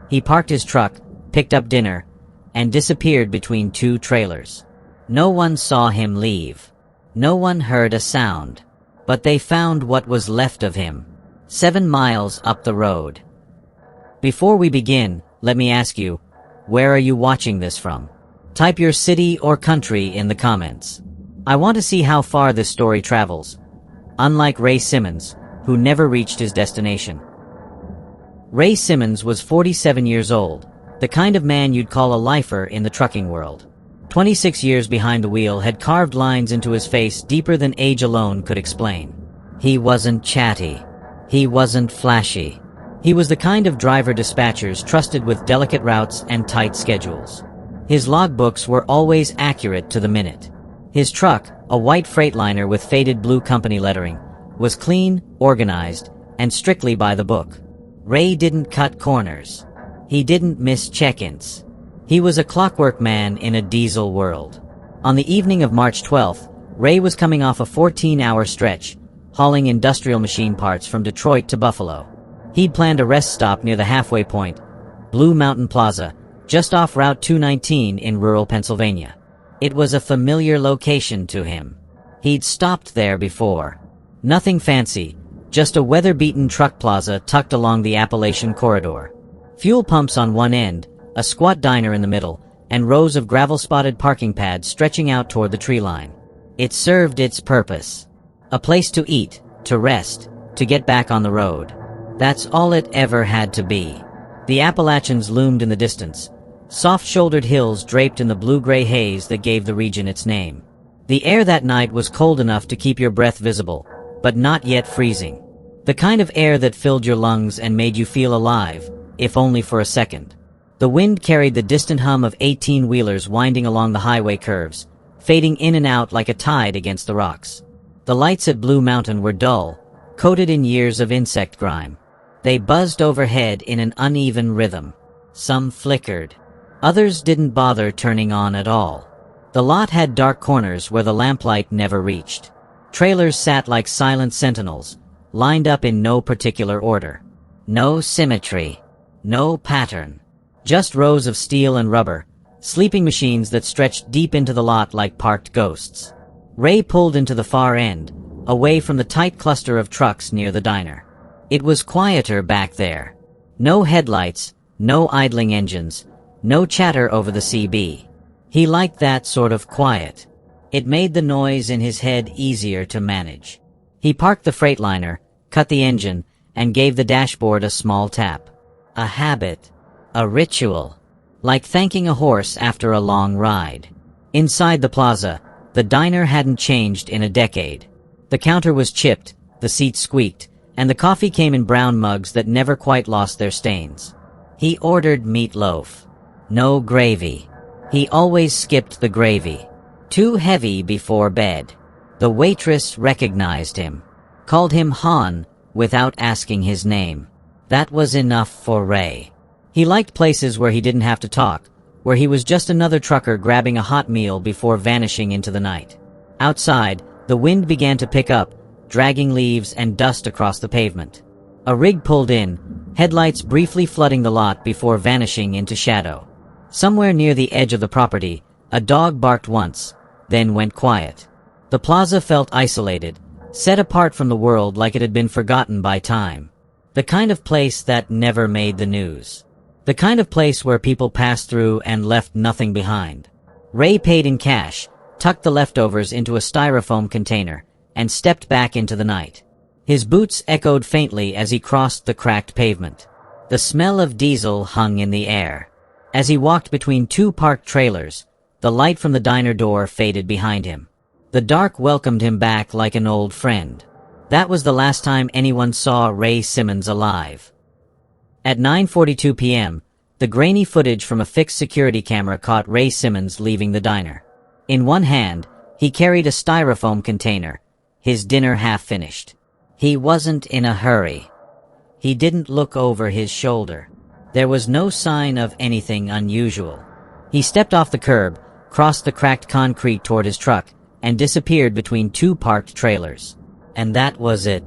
He parked his truck, picked up dinner, and disappeared between two trailers. No one saw him leave. No one heard a sound. But they found what was left of him, 7 miles up the road. Before we begin, let me ask you, where are you watching this from? Type your city or country in the comments. I want to see how far this story travels, unlike Ray Simmons, who never reached his destination. Ray Simmons was 47 years old, the kind of man you'd call a lifer in the trucking world. 26 years behind the wheel had carved lines into his face deeper than age alone could explain. He wasn't chatty. He wasn't flashy. He was the kind of driver dispatchers trusted with delicate routes and tight schedules. His logbooks were always accurate to the minute. His truck, a white Freightliner with faded blue company lettering, was clean, organized, and strictly by the book. Ray didn't cut corners. He didn't miss check-ins. He was a clockwork man in a diesel world. On the evening of March 12th, Ray was coming off a 14-hour stretch, hauling industrial machine parts from Detroit to Buffalo. He'd planned a rest stop near the halfway point, Blue Mountain Plaza, just off Route 219 in rural Pennsylvania. It was a familiar location to him. He'd stopped there before. Nothing fancy, just a weather-beaten truck plaza tucked along the Appalachian corridor. Fuel pumps on one end, a squat diner in the middle, and rows of gravel-spotted parking pads stretching out toward the tree line. It served its purpose. A place to eat, to rest, to get back on the road. That's all it ever had to be. The Appalachians loomed in the distance, soft-shouldered hills draped in the blue-gray haze that gave the region its name. The air that night was cold enough to keep your breath visible, but not yet freezing. The kind of air that filled your lungs and made you feel alive, if only for a second. The wind carried the distant hum of 18-wheelers winding along the highway curves, fading in and out like a tide against the rocks. The lights at Blue Mountain were dull, coated in years of insect grime. They buzzed overhead in an uneven rhythm. Some flickered. Others didn't bother turning on at all. The lot had dark corners where the lamplight never reached. Trailers sat like silent sentinels, lined up in no particular order. No symmetry. No pattern. Just rows of steel and rubber, sleeping machines that stretched deep into the lot like parked ghosts. Ray pulled into the far end, away from the tight cluster of trucks near the diner. It was quieter back there. No headlights, no idling engines, no chatter over the CB. He liked that sort of quiet. It made the noise in his head easier to manage. He parked the Freightliner, cut the engine, and gave the dashboard a small tap. A habit. A ritual. Like thanking a horse after a long ride. Inside the plaza, the diner hadn't changed in a decade. The counter was chipped, the seats squeaked, and the coffee came in brown mugs that never quite lost their stains. He ordered meatloaf. No gravy. He always skipped the gravy. Too heavy before bed. The waitress recognized him. Called him Han, without asking his name. That was enough for Ray. He liked places where he didn't have to talk, where he was just another trucker grabbing a hot meal before vanishing into the night. Outside, the wind began to pick up, dragging leaves and dust across the pavement. A rig pulled in, headlights briefly flooding the lot before vanishing into shadow. Somewhere near the edge of the property, a dog barked once, then went quiet. The plaza felt isolated, set apart from the world like it had been forgotten by time. The kind of place that never made the news. The kind of place where people passed through and left nothing behind. Ray paid in cash, tucked the leftovers into a styrofoam container, and stepped back into the night. His boots echoed faintly as he crossed the cracked pavement. The smell of diesel hung in the air. As he walked between two parked trailers, the light from the diner door faded behind him. The dark welcomed him back like an old friend. That was the last time anyone saw Ray Simmons alive. At 9:42 p.m., the grainy footage from a fixed security camera caught Ray Simmons leaving the diner. In one hand, he carried a styrofoam container, his dinner half finished. He wasn't in a hurry. He didn't look over his shoulder. There was no sign of anything unusual. He stepped off the curb, crossed the cracked concrete toward his truck, and disappeared between two parked trailers. And that was it.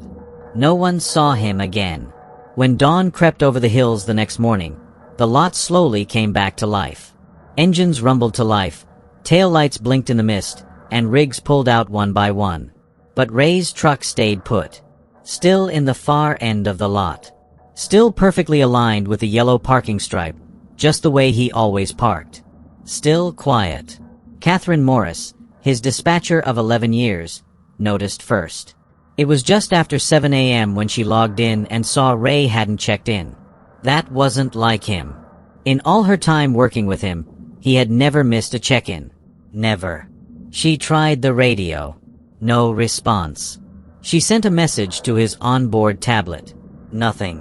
No one saw him again. When dawn crept over the hills the next morning, The lot slowly came back to life. Engines rumbled to life, taillights blinked in the mist, and rigs pulled out one by one. But Ray's truck stayed put. Still in the far end of the lot. Still perfectly aligned with the yellow parking stripe, just the way he always parked. Still quiet. Catherine Morris, his dispatcher of 11 years, noticed first. It was just after 7 a.m. when she logged in and saw Ray hadn't checked in. That wasn't like him. In all her time working with him, he had never missed a check-in. Never. She tried the radio. No response. She sent a message to his onboard tablet. Nothing.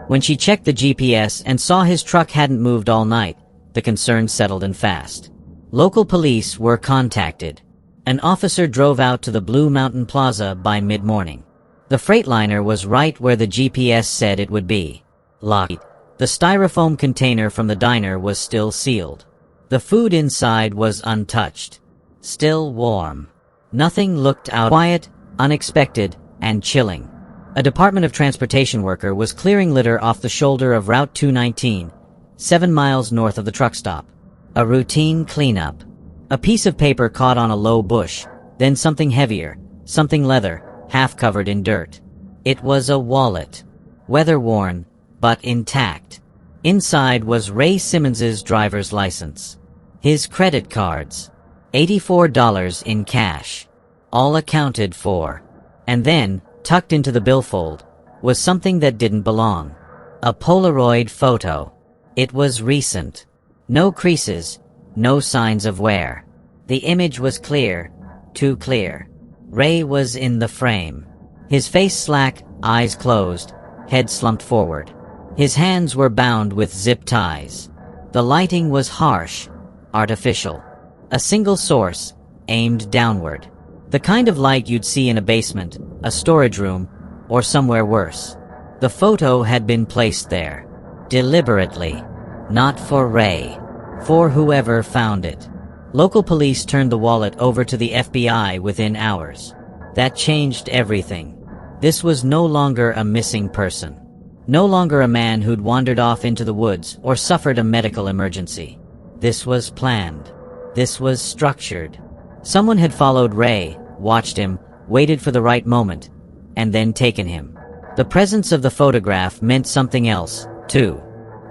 When she checked the GPS and saw his truck hadn't moved all night, the concern settled in fast. Local police were contacted. An officer drove out to the Blue Mountain Plaza by mid-morning. The Freightliner was right where the GPS said it would be. Locked. The styrofoam container from the diner was still sealed. The food inside was untouched. Still warm. Nothing looked out. Quiet, unexpected, and chilling. A Department of Transportation worker was clearing litter off the shoulder of Route 219, 7 miles north of the truck stop. A routine cleanup. A piece of paper caught on a low bush, then something heavier, something leather, half covered in dirt. It was a wallet. Weather-worn, but intact. Inside was Ray Simmons's driver's license. His credit cards. $84 in cash. All accounted for. And then, tucked into the billfold, was something that didn't belong. A Polaroid photo. It was recent. No creases, no signs of wear. The image was clear, too clear. Ray was in the frame. His face slack, eyes closed, head slumped forward. His hands were bound with zip ties. The lighting was harsh, artificial. A single source, aimed downward. The kind of light you'd see in a basement, a storage room, or somewhere worse. The photo had been placed there. Deliberately. Not for Ray. For whoever found it. Local police turned the wallet over to the FBI within hours. That changed everything. This was no longer a missing person. No longer a man who'd wandered off into the woods or suffered a medical emergency. This was planned. This was structured. Someone had followed Ray, watched him, waited for the right moment, and then taken him. The presence of the photograph meant something else, too.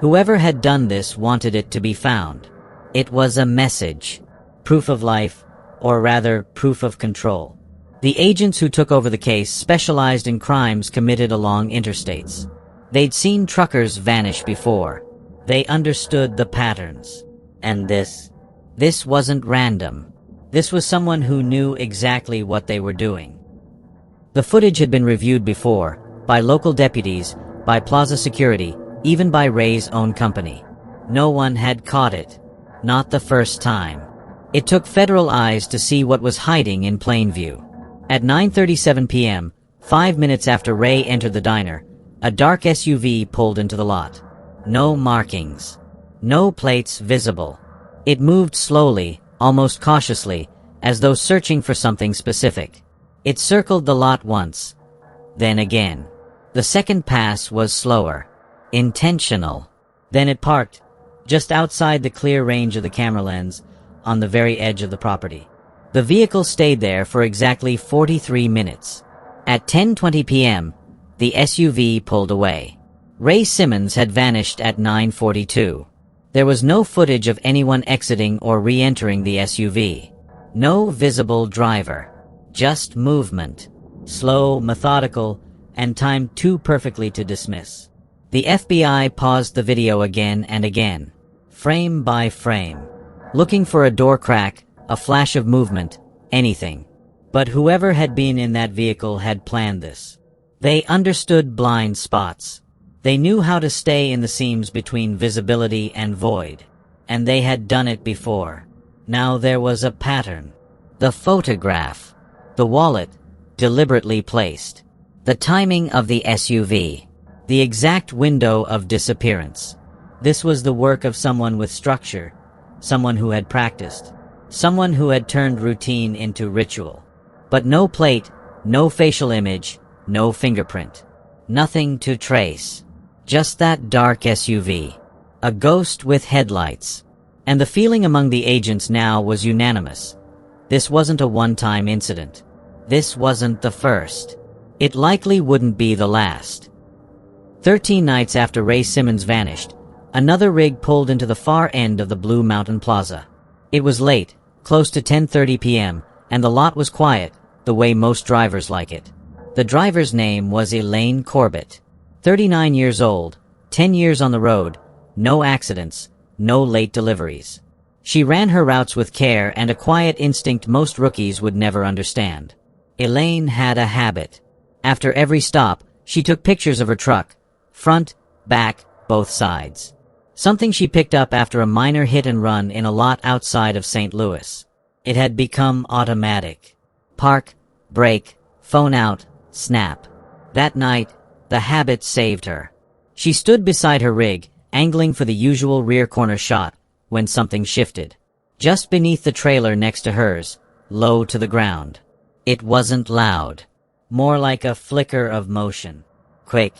Whoever had done this wanted it to be found. It was a message. Proof of life, or rather, proof of control. The agents who took over the case specialized in crimes committed along interstates. They'd seen truckers vanish before. They understood the patterns. And this wasn't random. This was someone who knew exactly what they were doing. The footage had been reviewed before, by local deputies, by Plaza Security, even by Ray's own company. No one had caught it. Not the first time. It took federal eyes to see what was hiding in plain view. At 9:37 p.m., 5 minutes after Ray entered the diner, a dark SUV pulled into the lot. No markings. No plates visible. It moved slowly, almost cautiously, as though searching for something specific. It circled the lot once. Then again. The second pass was slower. Intentional. Then it parked, just outside the clear range of the camera lens, on the very edge of the property. The vehicle stayed there for exactly 43 minutes. At 10:20 p.m., the SUV pulled away. Ray Simmons had vanished at 9:42. There was no footage of anyone exiting or re-entering the SUV. No visible driver. Just movement. Slow, methodical, and timed too perfectly to dismiss. The FBI paused the video again and again, frame by frame, looking for a door crack, a flash of movement, anything. But whoever had been in that vehicle had planned this. They understood blind spots. They knew how to stay in the seams between visibility and void. And they had done it before. Now there was a pattern. The photograph. The wallet, deliberately placed. The timing of the SUV. The exact window of disappearance. This was the work of someone with structure, someone who had practiced, someone who had turned routine into ritual. But no plate, no facial image, no fingerprint. Nothing to trace. Just that dark SUV. A ghost with headlights. And the feeling among the agents now was unanimous. This wasn't a one-time incident. This wasn't the first. It likely wouldn't be the last. 13 nights after Ray Simmons vanished, another rig pulled into the far end of the Blue Mountain Plaza. It was late, close to 10:30 p.m., and the lot was quiet, the way most drivers like it. The driver's name was Elaine Corbett. 39 years old, 10 years on the road, no accidents, no late deliveries. She ran her routes with care and a quiet instinct most rookies would never understand. Elaine had a habit. After every stop, she took pictures of her truck, front, back, both sides. Something she picked up after a minor hit and run in a lot outside of St. Louis. It had become automatic. Park, brake, phone out, snap. That night, the habit saved her. She stood beside her rig, angling for the usual rear corner shot, when something shifted. Just beneath the trailer next to hers, low to the ground. It wasn't loud. More like a flicker of motion. Quick.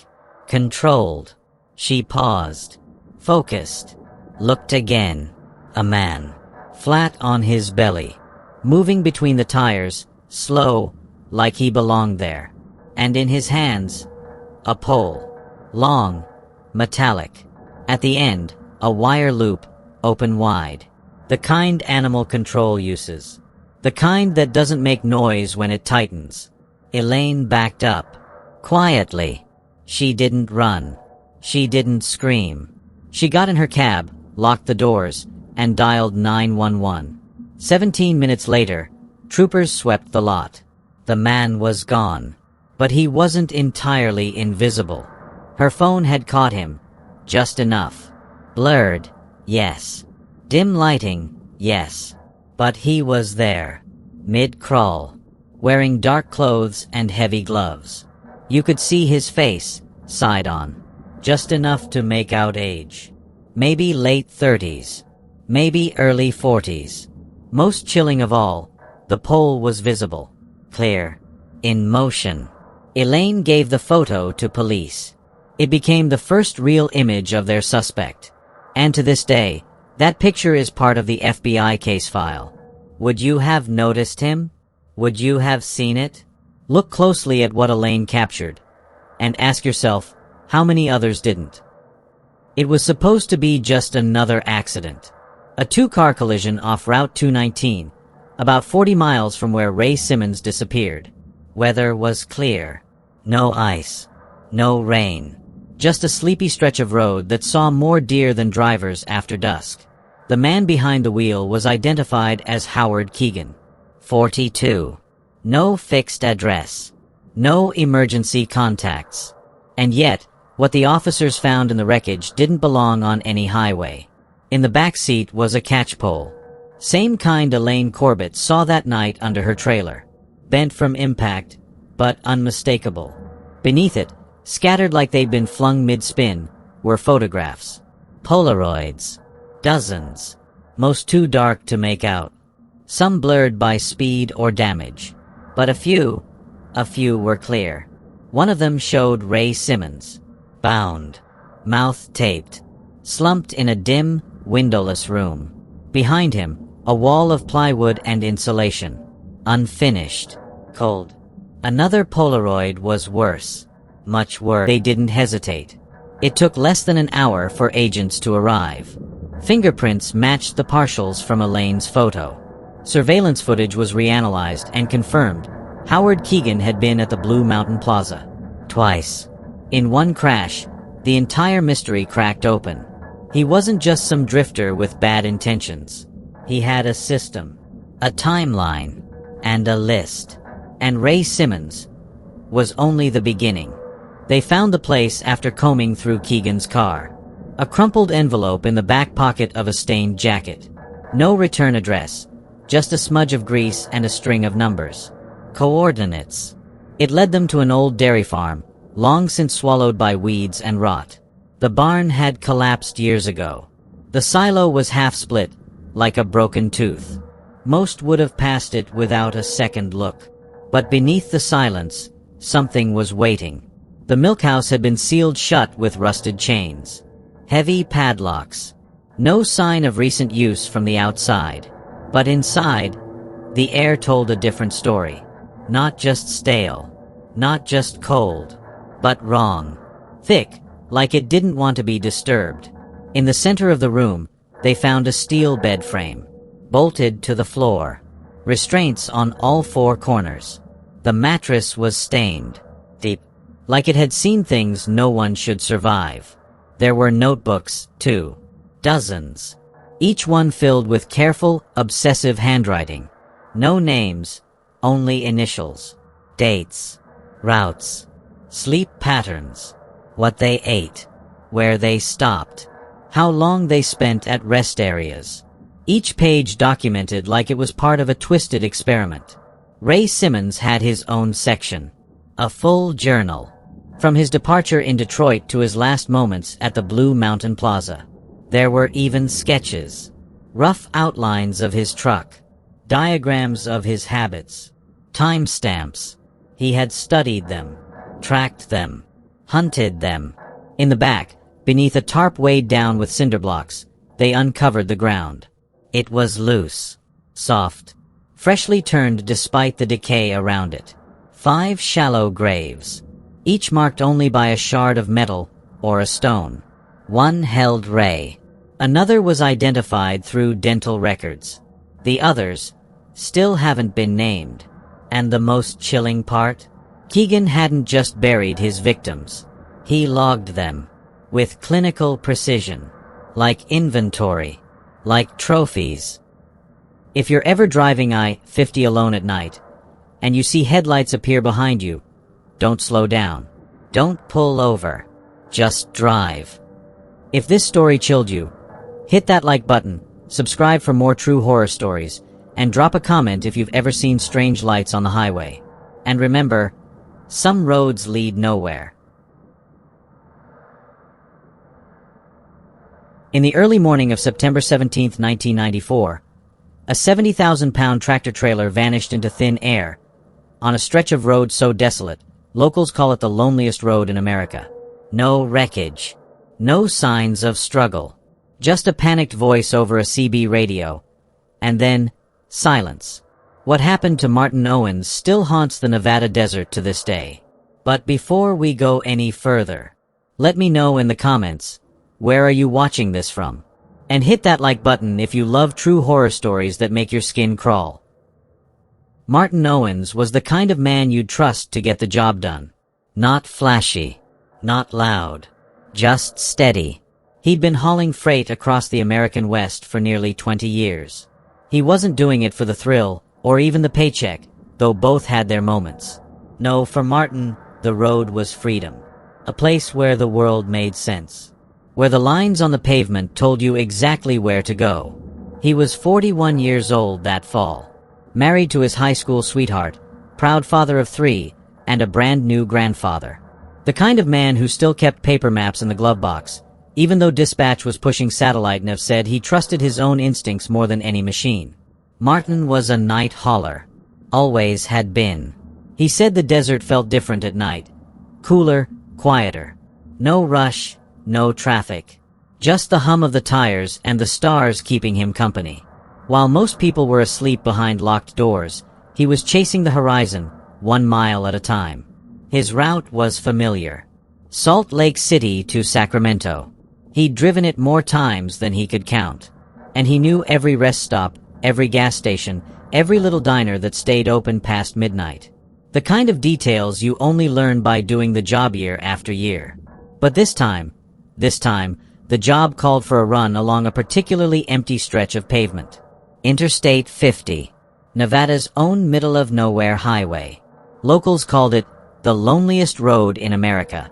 Controlled. She paused. Focused. Looked again. A man. Flat on his belly. Moving between the tires, slow, like he belonged there. And in his hands, a pole. Long. Metallic. At the end, a wire loop, open wide. The kind animal control uses. The kind that doesn't make noise when it tightens. Elaine backed up. Quietly. She didn't run. She didn't scream. She got in her cab, locked the doors, and dialed 911. 17 minutes later, troopers swept the lot. The man was gone. But he wasn't entirely invisible. Her phone had caught him. Just enough. Blurred, yes. Dim lighting, yes. But he was there. Mid-crawl. Wearing dark clothes and heavy gloves. You could see his face, side on. Just enough to make out age. Maybe late 30s. Maybe early 40s. Most chilling of all, the pole was visible. Clear. In motion. Elaine gave the photo to police. It became the first real image of their suspect. And to this day, that picture is part of the FBI case file. Would you have noticed him? Would you have seen it? Look closely at what Elaine captured, and ask yourself, how many others didn't? It was supposed to be just another accident. A two-car collision off Route 219, about 40 miles from where Ray Simmons disappeared. Weather was clear. No ice. No rain. Just a sleepy stretch of road that saw more deer than drivers after dusk. The man behind the wheel was identified as Howard Keegan, 42. No fixed address. No emergency contacts. And yet, what the officers found in the wreckage didn't belong on any highway. In the back seat was a catch pole. Same kind Elaine Corbett saw that night under her trailer. Bent from impact, but unmistakable. Beneath it, scattered like they'd been flung mid-spin, were photographs. Polaroids. Dozens. Most too dark to make out. Some blurred by speed or damage. But a few were clear. One of them showed Ray Simmons. Bound. Mouth taped. Slumped in a dim, windowless room. Behind him, a wall of plywood and insulation. Unfinished. Cold. Another Polaroid was worse. Much worse. They didn't hesitate. It took less than an hour for agents to arrive. Fingerprints matched the partials from Elaine's photo. Surveillance footage was reanalyzed and confirmed Howard Keegan had been at the Blue Mountain Plaza. Twice. In one crash, the entire mystery cracked open. He wasn't just some drifter with bad intentions. He had a system, a timeline, and a list. And Ray Simmons was only the beginning. They found the place after combing through Keegan's car. A crumpled envelope in the back pocket of a stained jacket. No return address, just a smudge of grease and a string of numbers. Coordinates. It led them to an old dairy farm, long since swallowed by weeds and rot. The barn had collapsed years ago. The silo was half split, like a broken tooth. Most would have passed it without a second look. But beneath the silence, something was waiting. The milkhouse had been sealed shut with rusted chains. Heavy padlocks. No sign of recent use from the outside. But inside, the air told a different story. Not just stale. Not just cold. But wrong. Thick, like it didn't want to be disturbed. In the center of the room, they found a steel bed frame, bolted to the floor. Restraints on all four corners. The mattress was stained. Deep. Like it had seen things no one should survive. There were notebooks, too. Dozens. Each one filled with careful, obsessive handwriting. No names, only initials. Dates. Routes. Sleep patterns. What they ate. Where they stopped. How long they spent at rest areas. Each page documented like it was part of a twisted experiment. Ray Simmons had his own section. A full journal. From his departure in Detroit to his last moments at the Blue Mountain Plaza. There were even sketches. Rough outlines of his truck. Diagrams of his habits. Timestamps. He had studied them. Tracked them. Hunted them. In the back, beneath a tarp weighed down with cinder blocks, they uncovered the ground. It was loose. Soft. Freshly turned despite the decay around it. 5 shallow graves. Each marked only by a shard of metal or a stone. One held Ray. Another was identified through dental records. The others still haven't been named. And the most chilling part? Keegan hadn't just buried his victims. He logged them. With clinical precision. Like inventory. Like trophies. If you're ever driving I-50 alone at night, and you see headlights appear behind you, don't slow down. Don't pull over. Just drive. If this story chilled you, hit that like button, subscribe for more true horror stories, and drop a comment if you've ever seen strange lights on the highway. And remember, some roads lead nowhere. In the early morning of September 17, 1994, a 70,000-pound tractor-trailer vanished into thin air. On a stretch of road so desolate, locals call it the loneliest road in America. No wreckage. No signs of struggle. Just a panicked voice over a CB radio. And then, silence. What happened to Martin Owens still haunts the Nevada desert to this day. But before we go any further, let me know in the comments, where are you watching this from? And hit that like button if you love true horror stories that make your skin crawl. Martin Owens was the kind of man you'd trust to get the job done. Not flashy. Not loud. Just steady. He'd been hauling freight across the American West for nearly 20 years. He wasn't doing it for the thrill, or even the paycheck, though both had their moments. No, for Martin, the road was freedom. A place where the world made sense. Where the lines on the pavement told you exactly where to go. He was 41 years old that fall. Married to his high school sweetheart, proud father of 3, and a brand new grandfather. The kind of man who still kept paper maps in the glove box, even though dispatch was pushing satellite nav said he trusted his own instincts more than any machine. Martin was a night hauler. Always had been. He said the desert felt different at night. Cooler, quieter. No rush, no traffic. Just the hum of the tires and the stars keeping him company. While most people were asleep behind locked doors, he was chasing the horizon, 1 mile at a time. His route was familiar. Salt Lake City to Sacramento. He'd driven it more times than he could count. And he knew every rest stop, every gas station, every little diner that stayed open past midnight. The kind of details you only learn by doing the job year after year. But this time, the job called for a run along a particularly empty stretch of pavement. Interstate 50, Nevada's own middle-of-nowhere highway. Locals called it the loneliest road in America.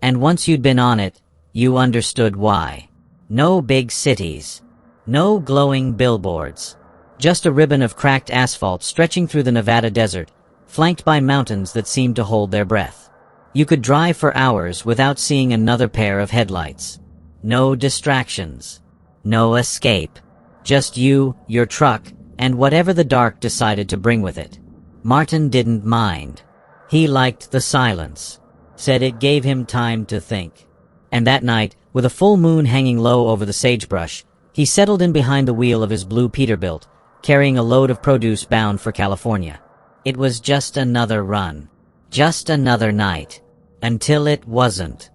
And once you'd been on it, you understood why. No big cities. No glowing billboards. Just a ribbon of cracked asphalt stretching through the Nevada desert, flanked by mountains that seemed to hold their breath. You could drive for hours without seeing another pair of headlights. No distractions. No escape. Just you, your truck, and whatever the dark decided to bring with it. Martin didn't mind. He liked the silence. Said it gave him time to think. And that night, With a full moon hanging low over the sagebrush, he settled in behind the wheel of his blue Peterbilt, carrying a load of produce bound for California. It was just another run. Just another night. Until it wasn't.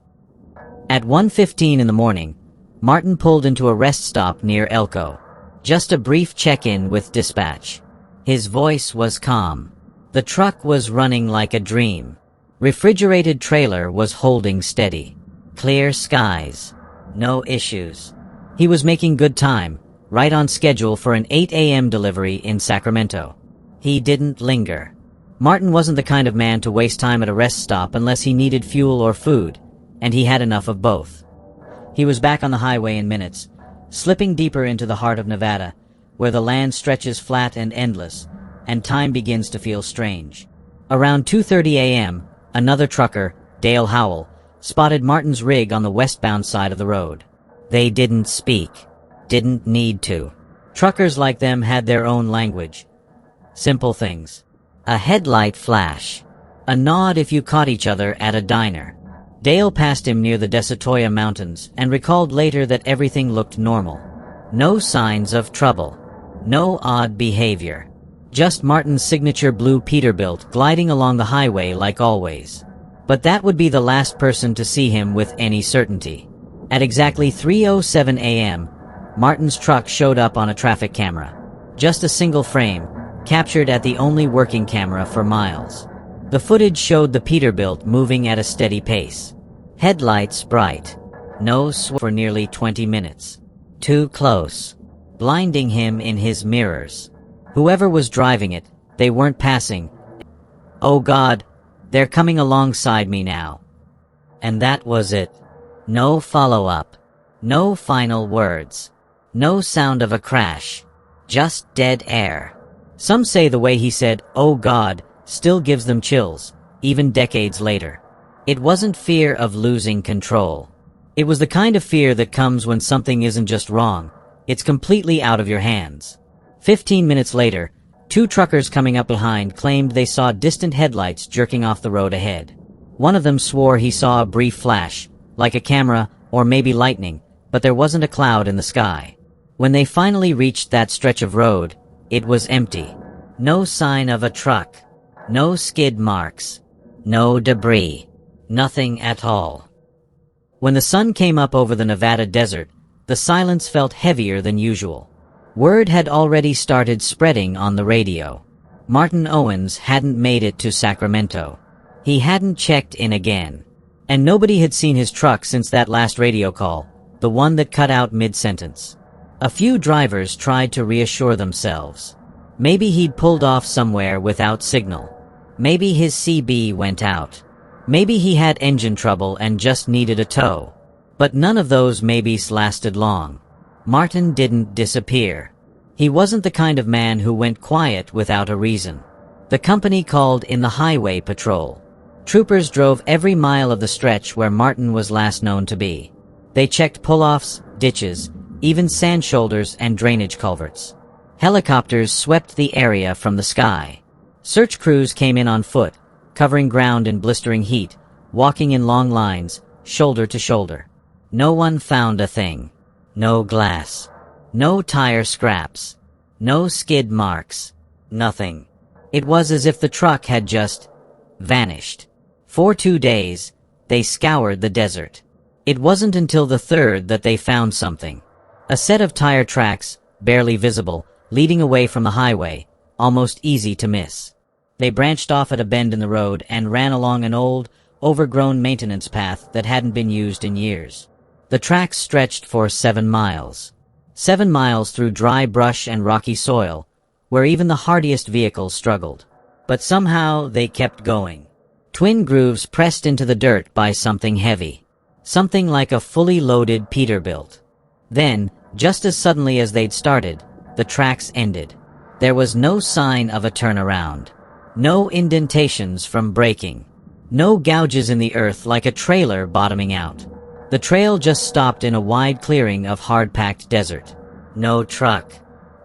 At 1:15 in the morning, Martin pulled into a rest stop near Elko. Just a brief check-in with dispatch. His voice was calm. The truck was running like a dream. Refrigerated trailer was holding steady. Clear skies. No issues. He was making good time, right on schedule for an 8 a.m. delivery in Sacramento. He didn't linger. Martin wasn't the kind of man to waste time at a rest stop unless he needed fuel or food, and he had enough of both. He was back on the highway in minutes, slipping deeper into the heart of Nevada, where the land stretches flat and endless, and time begins to feel strange. Around 2:30 a.m., another trucker, Dale Howell, spotted Martin's rig on the westbound side of the road. They didn't speak. Didn't need to. Truckers like them had their own language. Simple things. A headlight flash. A nod if you caught each other at a diner. Dale passed him near the Desatoya Mountains and recalled later that everything looked normal. No signs of trouble. No odd behavior. Just Martin's signature blue Peterbilt gliding along the highway like always. But that would be the last person to see him with any certainty. At exactly 3:07 a.m., Martin's truck showed up on a traffic camera. Just a single frame, captured at the only working camera for miles. The footage showed the Peterbilt moving at a steady pace. Headlights bright. No swerve for nearly 20 minutes. Too close. Blinding him in his mirrors. Whoever was driving it, they weren't passing. Oh God, they're coming alongside me now. And that was it. No follow-up. No final words. No sound of a crash. Just dead air. Some say the way he said, "Oh God," still gives them chills, even decades later. It wasn't fear of losing control. It was the kind of fear that comes when something isn't just wrong, it's completely out of your hands. 15 minutes later, two truckers coming up behind claimed they saw distant headlights jerking off the road ahead. One of them swore he saw a brief flash, like a camera or maybe lightning, but there wasn't a cloud in the sky. When they finally reached that stretch of road, it was empty. No sign of a truck. No skid marks. No debris. Nothing at all. When the sun came up over the Nevada desert, the silence felt heavier than usual. Word had already started spreading on the radio. Martin Owens hadn't made it to Sacramento. He hadn't checked in again. And nobody had seen his truck since that last radio call, the one that cut out mid-sentence. A few drivers tried to reassure themselves. Maybe he'd pulled off somewhere without signal. Maybe his CB went out. Maybe he had engine trouble and just needed a tow. But none of those maybes lasted long. Martin didn't disappear. He wasn't the kind of man who went quiet without a reason. The company called in the highway patrol. Troopers drove every mile of the stretch where Martin was last known to be. They checked pull-offs, ditches, even sand shoulders and drainage culverts. Helicopters swept the area from the sky. Search crews came in on foot, covering ground in blistering heat, walking in long lines, shoulder to shoulder. No one found a thing. No glass. No tire scraps. No skid marks. Nothing. It was as if the truck had just vanished. For 2 days, they scoured the desert. It wasn't until the third that they found something. A set of tire tracks, barely visible, leading away from the highway, almost easy to miss. They branched off at a bend in the road and ran along an old, overgrown maintenance path that hadn't been used in years. The tracks stretched for 7 miles. 7 miles through dry brush and rocky soil, where even the hardiest vehicles struggled. But somehow they kept going. Twin grooves pressed into the dirt by something heavy. Something like a fully loaded Peterbilt. Then, just as suddenly as they'd started, the tracks ended. There was no sign of a turnaround. No indentations from braking. No gouges in the earth like a trailer bottoming out. The trail just stopped in a wide clearing of hard-packed desert. No truck.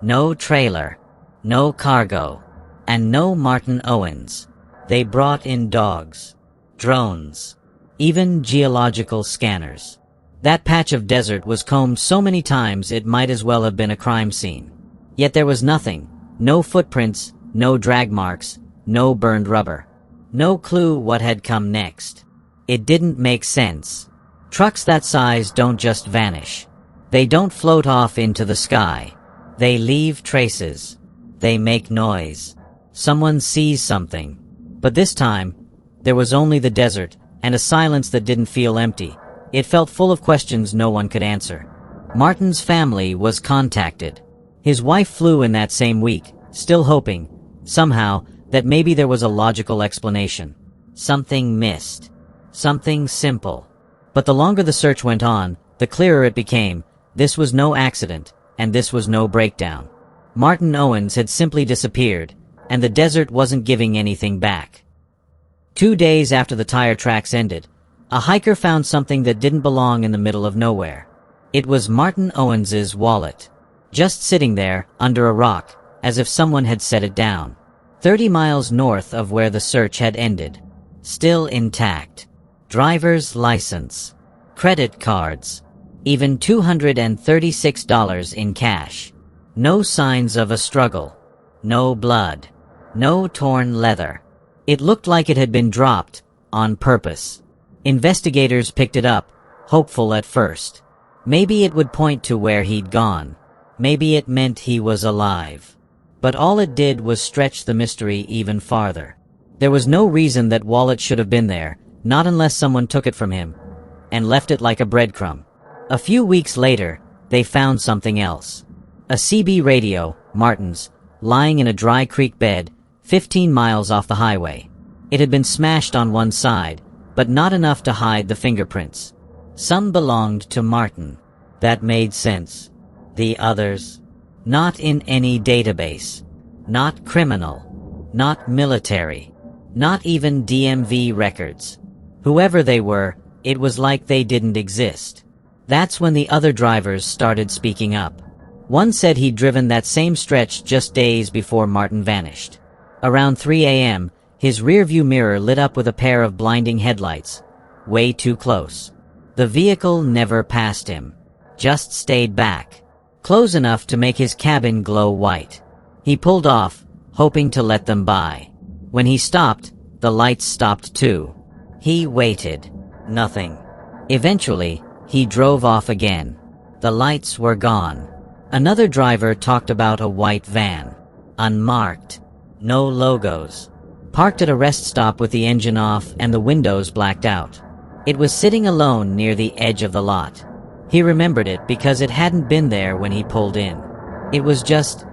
No trailer. No cargo. And no Martin Owens. They brought in dogs. Drones. Even geological scanners. That patch of desert was combed so many times it might as well have been a crime scene. Yet there was nothing. No footprints, no drag marks, no burned rubber. No clue what had come next. It didn't make sense. Trucks that size don't just vanish. They don't float off into the sky. They leave traces. They make noise. Someone sees something. But this time, there was only the desert, and a silence that didn't feel empty. It felt full of questions no one could answer. Martin's family was contacted. His wife flew in that same week, still hoping, somehow, that maybe there was a logical explanation. Something missed. Something simple. But the longer the search went on, the clearer it became. This was no accident, and this was no breakdown. Martin Owens had simply disappeared, and the desert wasn't giving anything back. 2 days after the tire tracks ended, a hiker found something that didn't belong in the middle of nowhere. It was Martin Owens's wallet. Just sitting there, under a rock, as if someone had set it down. 30 miles north of where the search had ended. Still intact. Driver's license. Credit cards. Even $236 in cash. No signs of a struggle. No blood. No torn leather. It looked like it had been dropped, on purpose. Investigators picked it up, hopeful at first. Maybe it would point to where he'd gone. Maybe it meant he was alive. But all it did was stretch the mystery even farther. There was no reason that wallet should have been there, not unless someone took it from him, and left it like a breadcrumb. A few weeks later, they found something else. A CB radio, Martin's, lying in a dry creek bed, 15 miles off the highway. It had been smashed on one side, but not enough to hide the fingerprints. Some belonged to Martin. That made sense. The others? Not in any database. Not criminal. Not military. Not even DMV records. Whoever they were, it was like they didn't exist. That's when the other drivers started speaking up. One said he'd driven that same stretch just days before Martin vanished. Around 3 a.m., his rearview mirror lit up with a pair of blinding headlights. Way too close. The vehicle never passed him. Just stayed back. Close enough to make his cabin glow white. He pulled off, hoping to let them by. When he stopped, the lights stopped too. He waited. Nothing. Eventually, he drove off again. The lights were gone. Another driver talked about a white van. Unmarked. No logos. Parked at a rest stop with the engine off and the windows blacked out. It was sitting alone near the edge of the lot. He remembered it because it hadn't been there when he pulled in. It was just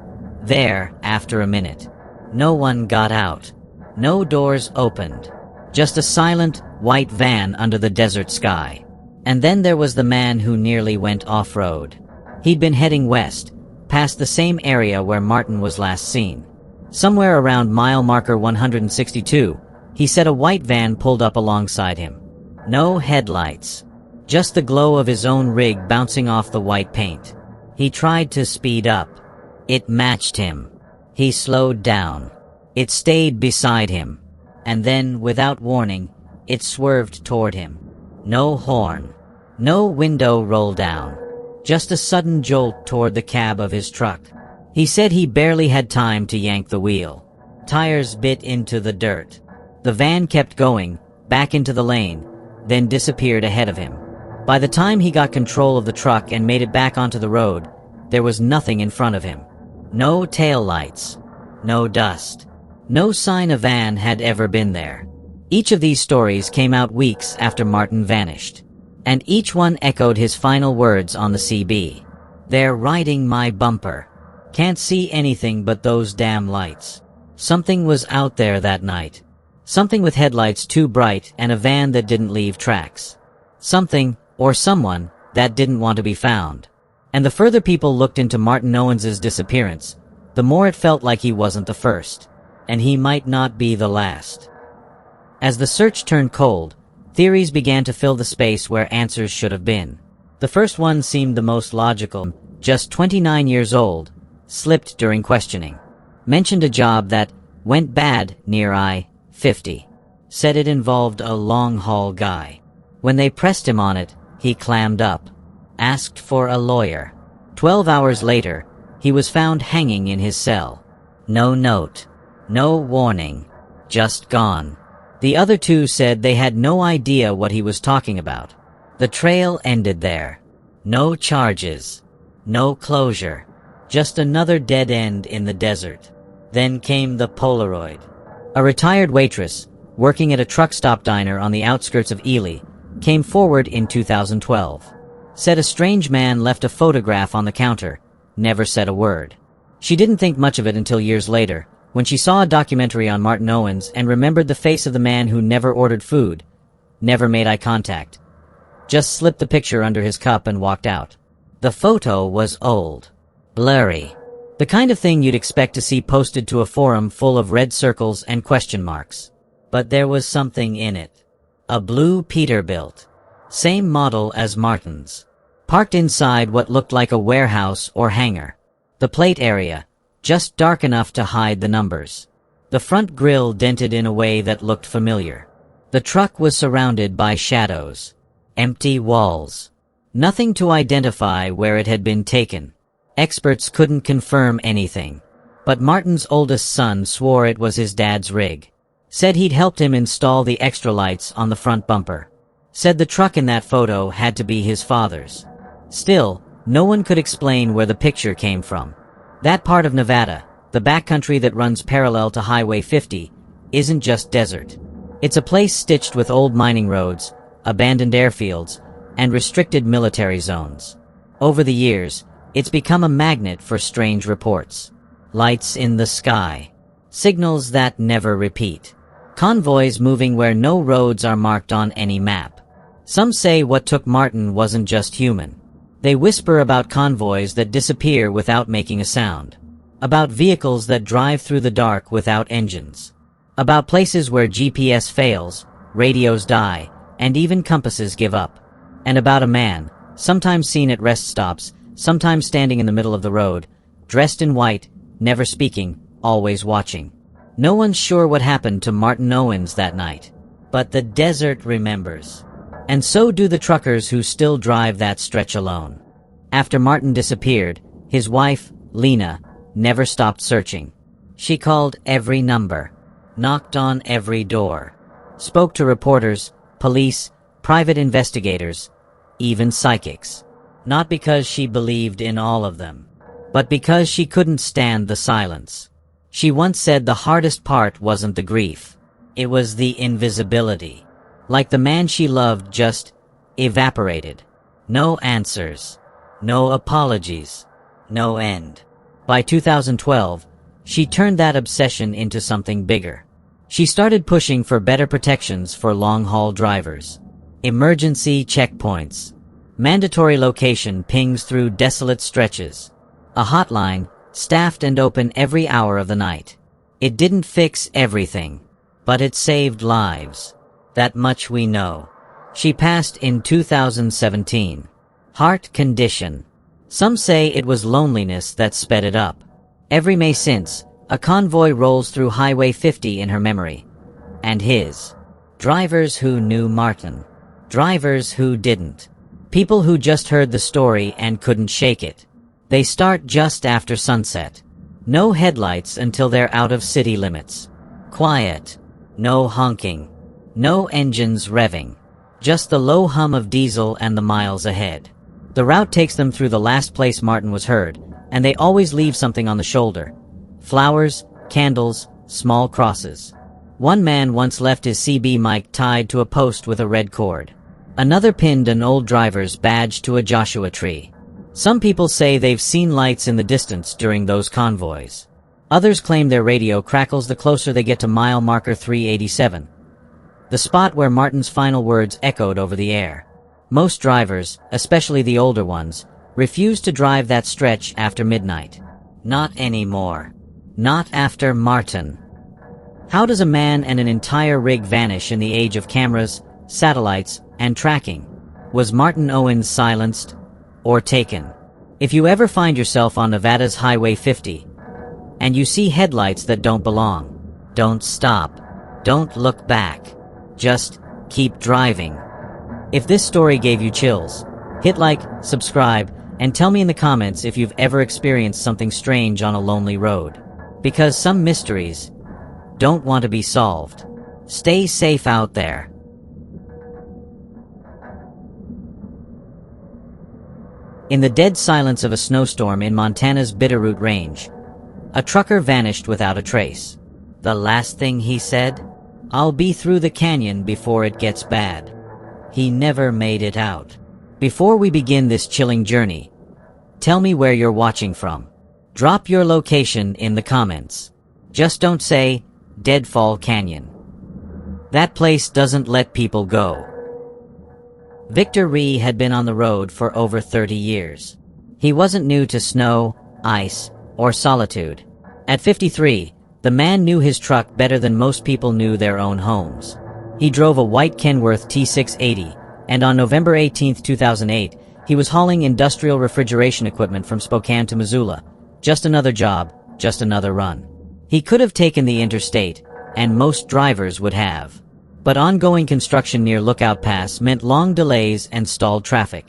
there after a minute. No one got out. No doors opened. Just a silent, white van under the desert sky. And then there was the man who nearly went off-road. He'd been heading west, past the same area where Martin was last seen. Somewhere around mile marker 162, he said a white van pulled up alongside him. No headlights. Just the glow of his own rig bouncing off the white paint. He tried to speed up. It matched him. He slowed down. It stayed beside him. And then, without warning, it swerved toward him. No horn. No window roll down. Just a sudden jolt toward the cab of his truck. He said he barely had time to yank the wheel. Tires bit into the dirt. The van kept going, back into the lane, then disappeared ahead of him. By the time he got control of the truck and made it back onto the road, there was nothing in front of him. No taillights. No dust. No sign a van had ever been there. Each of these stories came out weeks after Martin vanished. And each one echoed his final words on the CB. "They're riding my bumper. Can't see anything but those damn lights." Something was out there that night. Something with headlights too bright and a van that didn't leave tracks. Something, or someone, that didn't want to be found. And the further people looked into Martin Owens's disappearance, the more it felt like he wasn't the first. And he might not be the last. As the search turned cold, theories began to fill the space where answers should have been. The first one seemed the most logical. Just 29 years old, slipped during questioning. Mentioned a job that went bad near I-50. Said it involved a long-haul guy. When they pressed him on it, He clammed up, asked for a lawyer. 12 hours later, he was found hanging in his cell. No note, no warning, just gone. The other two said they had no idea what he was talking about. The trail ended there. No charges, no closure, just another dead end in the desert. Then came the Polaroid. A retired waitress, working at a truck stop diner on the outskirts of Eerie, came forward in 2012. Said a strange man left a photograph on the counter, never said a word. She didn't think much of it until years later, when she saw a documentary on Martin Owens and remembered the face of the man who never ordered food, never made eye contact, just slipped the picture under his cup and walked out. The photo was old, blurry, the kind of thing you'd expect to see posted to a forum full of red circles and question marks. But there was something in it. A blue Peterbilt, same model as Martin's, parked inside what looked like a warehouse or hangar. The plate area, just dark enough to hide the numbers. The front grille dented in a way that looked familiar. The truck was surrounded by shadows, empty walls. Nothing to identify where it had been taken. Experts couldn't confirm anything. But Martin's oldest son swore it was his dad's rig. Said he'd helped him install the extra lights on the front bumper. Said the truck in that photo had to be his father's. Still, no one could explain where the picture came from. That part of Nevada, the backcountry that runs parallel to Highway 50, isn't just desert. It's a place stitched with old mining roads, abandoned airfields, and restricted military zones. Over the years, it's become a magnet for strange reports. Lights in the sky. Signals that never repeat. Convoys moving where no roads are marked on any map. Some say what took Martin wasn't just human. They whisper about convoys that disappear without making a sound. About vehicles that drive through the dark without engines. About places where GPS fails, radios die, and even compasses give up. And about a man, sometimes seen at rest stops, sometimes standing in the middle of the road, dressed in white, never speaking, always watching. No one's sure what happened to Martin Owens that night. But the desert remembers. And so do the truckers who still drive that stretch alone. After Martin disappeared, his wife, Lena, never stopped searching. She called every number, knocked on every door, spoke to reporters, police, private investigators, even psychics. Not because she believed in all of them, but because she couldn't stand the silence. She once said the hardest part wasn't the grief. It was the invisibility. Like the man she loved just evaporated. No answers. No apologies. No end. By 2012, she turned that obsession into something bigger. She started pushing for better protections for long-haul drivers. Emergency checkpoints. Mandatory location pings through desolate stretches. A hotline, staffed and open every hour of the night. It didn't fix everything, but it saved lives. That much we know. She passed in 2017. Heart condition. Some say it was loneliness that sped it up. Every May since, a convoy rolls through Highway 50 in her memory. And his. Drivers who knew Martin. Drivers who didn't. People who just heard the story and couldn't shake it. They start just after sunset. No headlights until they're out of city limits. Quiet. No honking. No engines revving. Just the low hum of diesel and the miles ahead. The route takes them through the last place Martin was heard, and they always leave something on the shoulder. Flowers, candles, small crosses. One man once left his CB mic tied to a post with a red cord. Another pinned an old driver's badge to a Joshua tree. Some people say they've seen lights in the distance during those convoys. Others claim their radio crackles the closer they get to mile marker 387. The spot where Martin's final words echoed over the air. Most drivers, especially the older ones, refuse to drive that stretch after midnight. Not anymore. Not after Martin. How does a man and an entire rig vanish in the age of cameras, satellites, and tracking? Was Martin Owens silenced or taken? If you ever find yourself on Nevada's Highway 50 and you see headlights that don't belong, don't stop. Don't look back. Just keep driving. If this story gave you chills, hit like, subscribe, and tell me in the comments if you've ever experienced something strange on a lonely road. Because some mysteries don't want to be solved. Stay safe out there. In the dead silence of a snowstorm in Montana's Bitterroot Range, a trucker vanished without a trace. The last thing he said, "I'll be through the canyon before it gets bad." He never made it out. Before we begin this chilling journey, tell me where you're watching from. Drop your location in the comments. Just don't say, Deadfall Canyon. That place doesn't let people go. Victor Ree had been on the road for over 30 years. He wasn't new to snow, ice, or solitude. At 53, the man knew his truck better than most people knew their own homes. He drove a white Kenworth T680, and on November 18, 2008, he was hauling industrial refrigeration equipment from Spokane to Missoula. Just another job, just another run. He could have taken the interstate, and most drivers would have. But ongoing construction near Lookout Pass meant long delays and stalled traffic.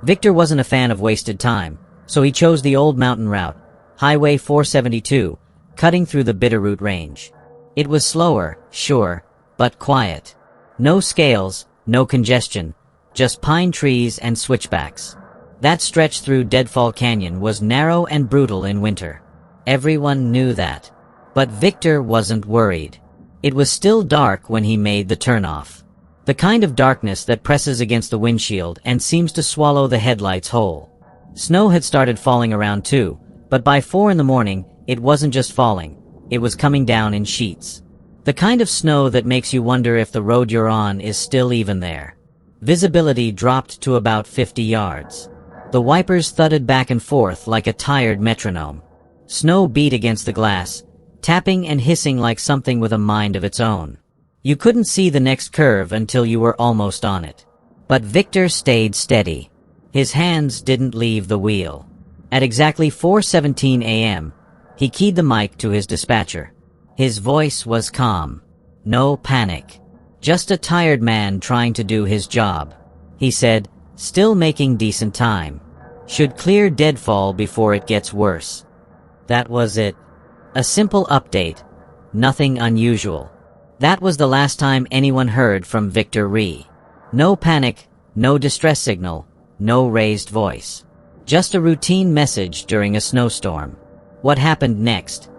Victor wasn't a fan of wasted time, so he chose the old mountain route, Highway 472, cutting through the Bitterroot Range. It was slower, sure, but quiet. No scales, no congestion, just pine trees and switchbacks. That stretch through Deadfall Canyon was narrow and brutal in winter. Everyone knew that. But Victor wasn't worried. It was still dark when he made the turnoff. The kind of darkness that presses against the windshield and seems to swallow the headlights whole. Snow had started falling around 2, but by 4 in the morning, it wasn't just falling, it was coming down in sheets. The kind of snow that makes you wonder if the road you're on is still even there. Visibility dropped to about 50 yards. The wipers thudded back and forth like a tired metronome. Snow beat against the glass, tapping and hissing like something with a mind of its own. You couldn't see the next curve until you were almost on it. But Victor stayed steady. His hands didn't leave the wheel. At exactly 4:17 a.m., he keyed the mic to his dispatcher. His voice was calm. No panic. Just a tired man trying to do his job. He said, "Still making decent time. Should clear Deadfall before it gets worse." That was it. A simple update. Nothing unusual. That was the last time anyone heard from Victor Ree. No panic, no distress signal, no raised voice. Just a routine message during a snowstorm. What happened next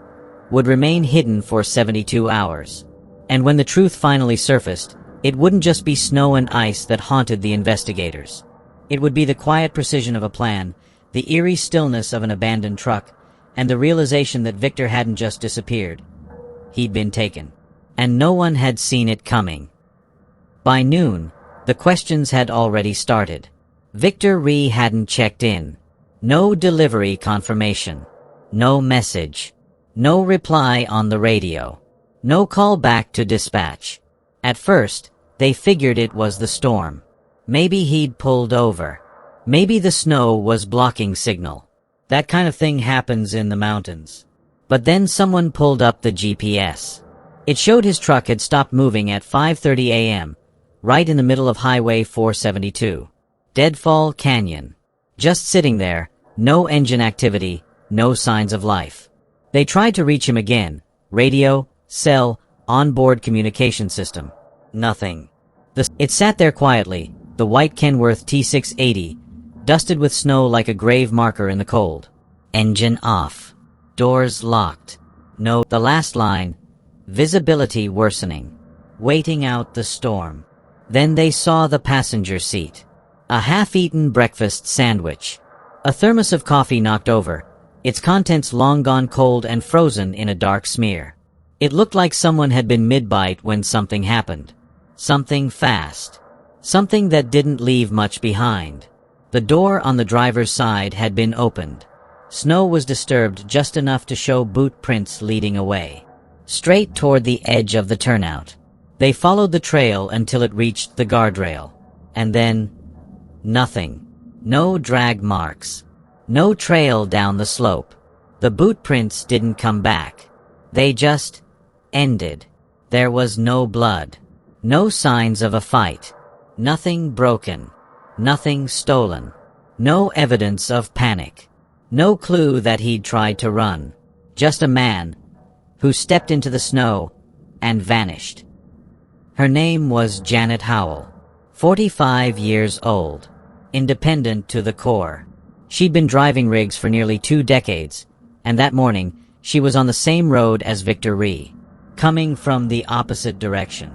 would remain hidden for 72 hours. And when the truth finally surfaced, it wouldn't just be snow and ice that haunted the investigators. It would be the quiet precision of a plan, the eerie stillness of an abandoned truck, and the realization that Victor hadn't just disappeared. He'd been taken. And no one had seen it coming. By noon, the questions had already started. Victor Ree hadn't checked in. No delivery confirmation. No message. No reply on the radio. No call back to dispatch. At first, they figured it was the storm. Maybe he'd pulled over. Maybe the snow was blocking signal. That kind of thing happens in the mountains. But then someone pulled up the GPS. It showed his truck had stopped moving at 5:30 a.m., right in the middle of Highway 472. Deadfall Canyon. Just sitting there, no engine activity, no signs of life. They tried to reach him again. Radio, cell, onboard communication system. Nothing. It sat there quietly, the white Kenworth T680, dusted with snow like a grave marker in the cold. Engine off. Doors locked. No, the last line. Visibility worsening. Waiting out the storm. Then they saw the passenger seat. A half-eaten breakfast sandwich. A thermos of coffee knocked over, its contents long gone cold and frozen in a dark smear. It looked like someone had been mid-bite when something happened. Something fast. Something that didn't leave much behind. The door on the driver's side had been opened. Snow was disturbed just enough to show boot prints leading away. Straight toward the edge of the turnout. They followed the trail until it reached the guardrail. And then, nothing. No drag marks. No trail down the slope. The boot prints didn't come back. They just ended. There was no blood. No signs of a fight. Nothing broken. Nothing stolen. No evidence of panic. No clue that he'd tried to run. Just a man who stepped into the snow and vanished. Her name was Janet Howell, 45 years old, independent to the core. She'd been driving rigs for nearly 2 decades, and that morning, she was on the same road as Victor Ree, coming from the opposite direction.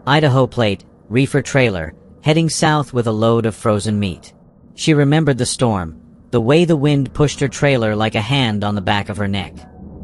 Idaho plate, reefer trailer, heading south with a load of frozen meat. She remembered the storm, the way the wind pushed her trailer like a hand on the back of her neck.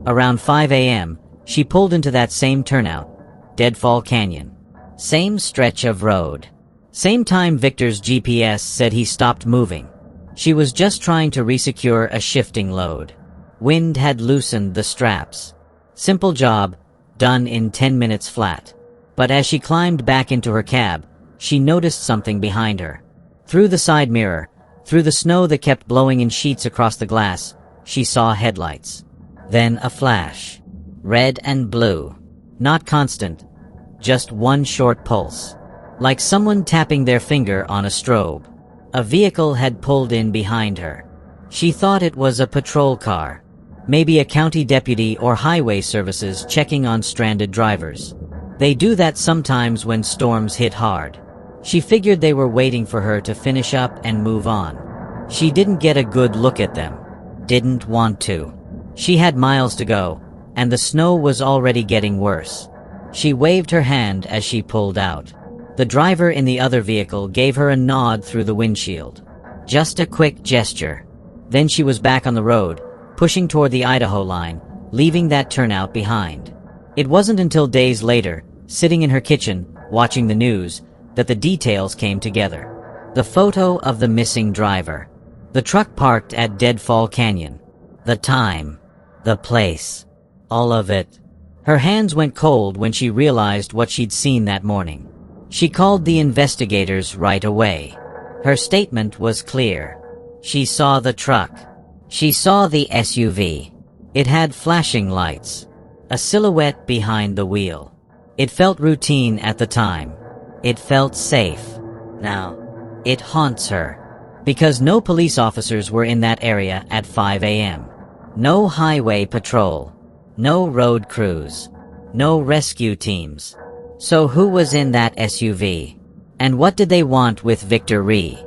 Around 5 a.m., she pulled into that same turnout, Deadfall Canyon. Same stretch of road. Same time Victor's GPS said he stopped moving. She was just trying to resecure a shifting load. Wind had loosened the straps. Simple job, done in 10 minutes flat. But as she climbed back into her cab, she noticed something behind her. Through the side mirror, through the snow that kept blowing in sheets across the glass, she saw headlights. Then a flash. Red and blue. Not constant. Just one short pulse. Like someone tapping their finger on a strobe. A vehicle had pulled in behind her. She thought it was a patrol car. Maybe a county deputy or highway services checking on stranded drivers. They do that sometimes when storms hit hard. She figured they were waiting for her to finish up and move on. She didn't get a good look at them. Didn't want to. She had miles to go, and the snow was already getting worse. She waved her hand as she pulled out. The driver in the other vehicle gave her a nod through the windshield. Just a quick gesture. Then she was back on the road, pushing toward the Idaho line, leaving that turnout behind. It wasn't until days later, sitting in her kitchen, watching the news, that the details came together. The photo of the missing driver. The truck parked at Deadfall Canyon. The time. The place. All of it. Her hands went cold when she realized what she'd seen that morning. She called the investigators right away. Her statement was clear. She saw the truck. She saw the SUV. It had flashing lights. A silhouette behind the wheel. It felt routine at the time. It felt safe. Now, it haunts her. Because no police officers were in that area at 5 a.m. No highway patrol. No road crews. No rescue teams. So who was in that SUV? And what did they want with Victor Ree?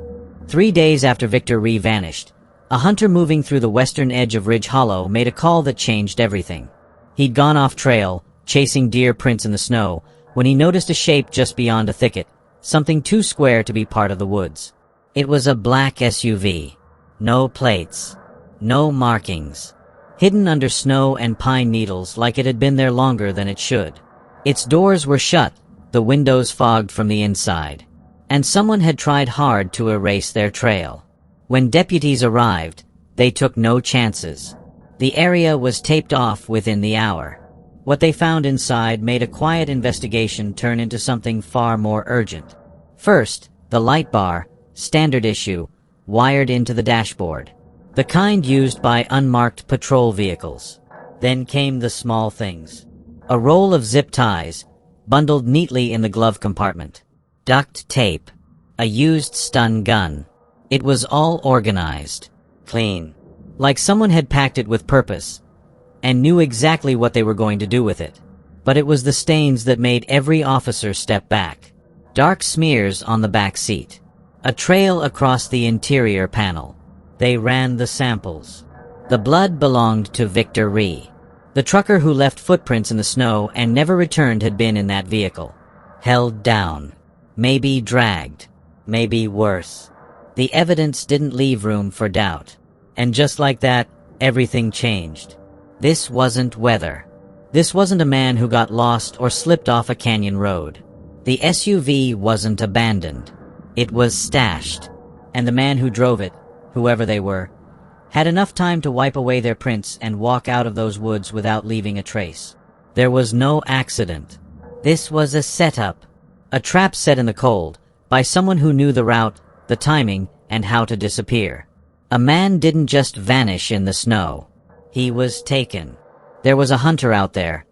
3 days after Victor Ree vanished, a hunter moving through the western edge of Ridge Hollow made a call that changed everything. He'd gone off trail, chasing deer prints in the snow, when he noticed a shape just beyond a thicket, something too square to be part of the woods. It was a black SUV. No plates. No markings. Hidden under snow and pine needles like it had been there longer than it should. Its doors were shut, the windows fogged from the inside. And someone had tried hard to erase their trail. When deputies arrived, they took no chances. The area was taped off within the hour. What they found inside made a quiet investigation turn into something far more urgent. First, the light bar, standard issue, wired into the dashboard. The kind used by unmarked patrol vehicles. Then came the small things. A roll of zip ties, bundled neatly in the glove compartment. Duct tape. A used stun gun. It was all organized. Clean. Like someone had packed it with purpose, and knew exactly what they were going to do with it. But it was the stains that made every officer step back. Dark smears on the back seat. A trail across the interior panel. They ran the samples. The blood belonged to Victor Ree. The trucker who left footprints in the snow and never returned had been in that vehicle. Held down. Maybe dragged. Maybe worse. The evidence didn't leave room for doubt. And just like that, everything changed. This wasn't weather. This wasn't a man who got lost or slipped off a canyon road. The SUV wasn't abandoned. It was stashed. And the man who drove it, whoever they were, had enough time to wipe away their prints and walk out of those woods without leaving a trace. There was no accident. This was a setup. A trap set in the cold, by someone who knew the route, the timing, and how to disappear. A man didn't just vanish in the snow. He was taken. There was a hunter out there,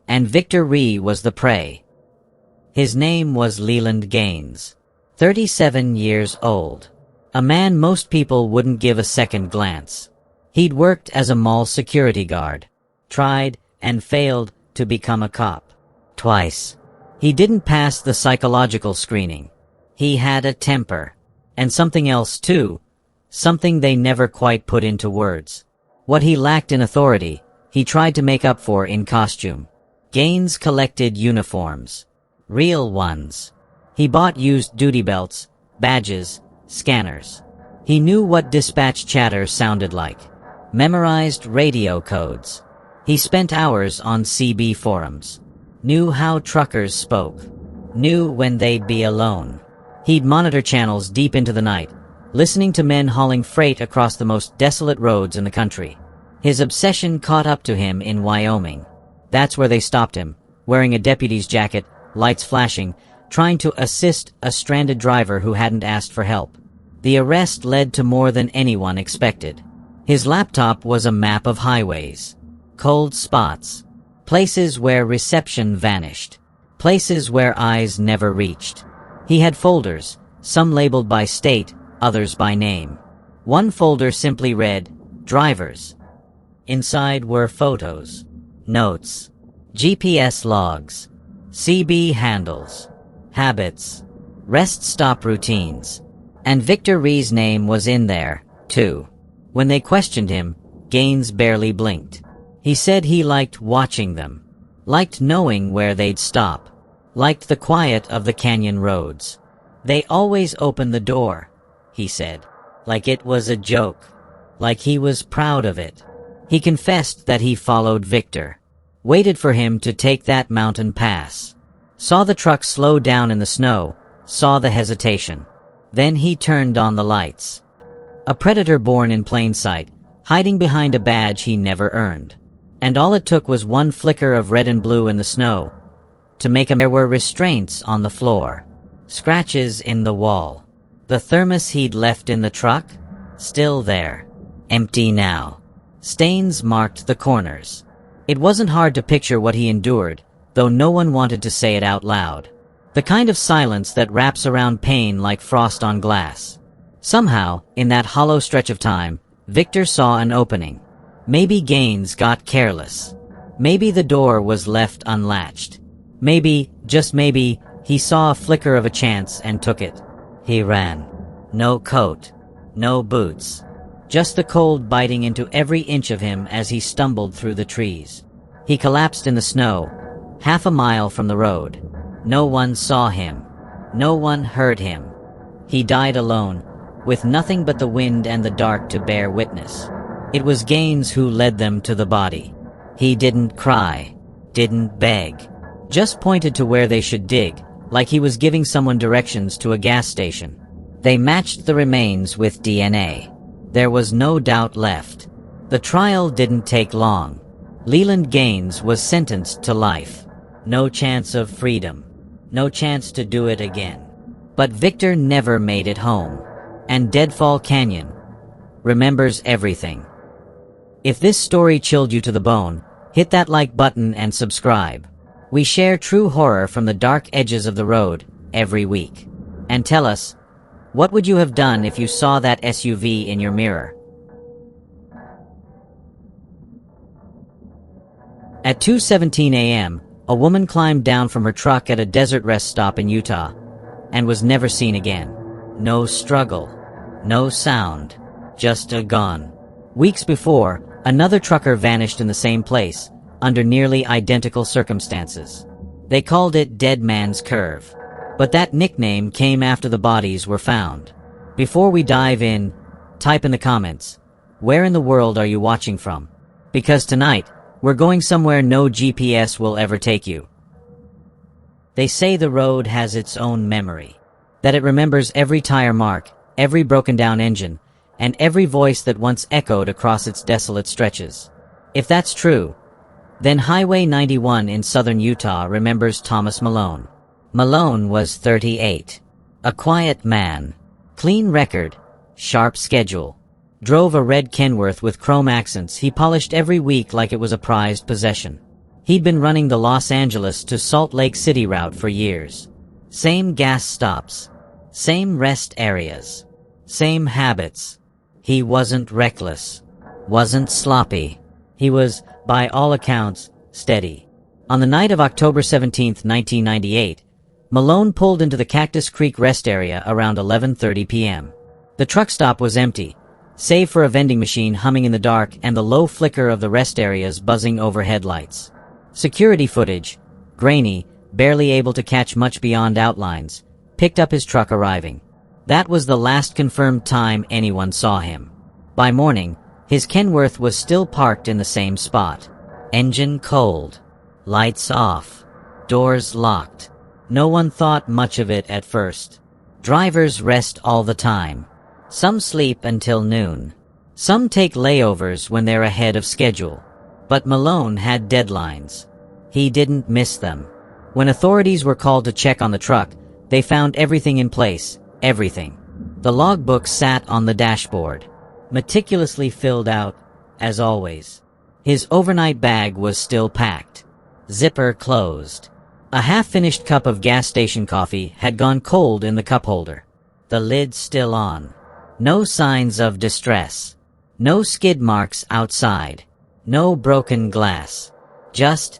and Victor Ree was the prey. His name was Leland Gaines. 37 years old. A man most people wouldn't give a second glance. He'd worked as a mall security guard. Tried and failed to become a cop. Twice. He didn't pass the psychological screening. He had a temper. And something else too. Something they never quite put into words. What he lacked in authority, he tried to make up for in costume. Gaines collected uniforms. Real ones. He bought used duty belts, badges, scanners. He knew what dispatch chatter sounded like. Memorized radio codes. He spent hours on CB forums. Knew how truckers spoke. Knew when they'd be alone. He'd monitor channels deep into the night, listening to men hauling freight across the most desolate roads in the country. His obsession caught up to him in Wyoming. That's where they stopped him, wearing a deputy's jacket, lights flashing, trying to assist a stranded driver who hadn't asked for help. The arrest led to more than anyone expected. His laptop was a map of highways. Cold spots. Places where reception vanished. Places where eyes never reached. He had folders, some labeled by state, others by name. One folder simply read, Drivers. Inside were photos, notes, GPS logs, CB handles, habits, rest stop routines. And Victor Ree's name was in there, too. When they questioned him, Gaines barely blinked. He said he liked watching them, liked knowing where they'd stop, liked the quiet of the canyon roads. They always opened the door, he said, like it was a joke, like he was proud of it. He confessed that he followed Victor, waited for him to take that mountain pass, saw the truck slow down in the snow, saw the hesitation. Then he turned on the lights. A predator born in plain sight, hiding behind a badge he never earned. And all it took was one flicker of red and blue in the snow to make him. There were restraints on the floor, scratches in the wall. The thermos he'd left in the truck, still there, empty now. Stains marked the corners. It wasn't hard to picture what he endured, though no one wanted to say it out loud. The kind of silence that wraps around pain like frost on glass. Somehow, in that hollow stretch of time, Victor saw an opening. Maybe Gaines got careless. Maybe the door was left unlatched. Maybe, just maybe, he saw a flicker of a chance and took it. He ran. No coat. No boots. Just the cold biting into every inch of him as he stumbled through the trees. He collapsed in the snow, half a mile from the road. No one saw him. No one heard him. He died alone, with nothing but the wind and the dark to bear witness. It was Gaines who led them to the body. He didn't cry, didn't beg, just pointed to where they should dig, like he was giving someone directions to a gas station. They matched the remains with DNA. There was no doubt left. The trial didn't take long. Leland Gaines was sentenced to life. No chance of freedom. No chance to do it again. But Victor never made it home. And Deadfall Canyon remembers everything. If this story chilled you to the bone, hit that like button and subscribe. We share true horror from the dark edges of the road every week. And tell us, what would you have done if you saw that SUV in your mirror? At 2:17 a.m., a woman climbed down from her truck at a desert rest stop in Utah and was never seen again. No struggle. No sound. Just a gone. Weeks before, another trucker vanished in the same place, under nearly identical circumstances. They called it Dead Man's Curve. But that nickname came after the bodies were found. Before we dive in, type in the comments, where in the world are you watching from? Because tonight, we're going somewhere no GPS will ever take you. They say the road has its own memory, that it remembers every tire mark, every broken down engine, and every voice that once echoed across its desolate stretches. If that's true, then Highway 91 in southern Utah remembers Thomas Malone. Malone was 38. A quiet man. Clean record. Sharp schedule. Drove a red Kenworth with chrome accents he polished every week like it was a prized possession. He'd been running the Los Angeles to Salt Lake City route for years. Same gas stops. Same rest areas. Same habits. He wasn't reckless. Wasn't sloppy. He was, by all accounts, steady. On the night of October 17, 1998, Malone pulled into the Cactus Creek rest area around 11:30 p.m. The truck stop was empty, save for a vending machine humming in the dark and the low flicker of the rest area's buzzing overhead lights. Security footage, grainy, barely able to catch much beyond outlines, picked up his truck arriving. That was the last confirmed time anyone saw him. By morning, his Kenworth was still parked in the same spot. Engine cold. Lights off. Doors locked. No one thought much of it at first. Drivers rest all the time. Some sleep until noon. Some take layovers when they're ahead of schedule. But Malone had deadlines. He didn't miss them. When authorities were called to check on the truck, they found everything in place. Everything. The logbook sat on the dashboard. Meticulously filled out, as always. His overnight bag was still packed. Zipper closed. A half-finished cup of gas station coffee had gone cold in the cup holder. The lid still on. No signs of distress. No skid marks outside. No broken glass. Just